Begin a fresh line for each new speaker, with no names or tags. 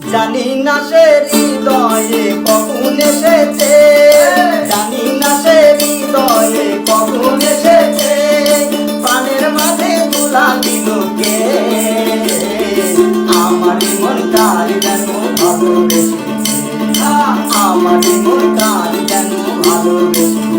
জানি না সে হৃদয়ে কখন এসেছে, জানি না সে হৃদয়ে কখন এসেছে, প্রাণের মাঝে তুলা দিল কে, আমার মন কার যেন ভালোবেসেছে, আমার মন কার যেন ভালোবেসেছে।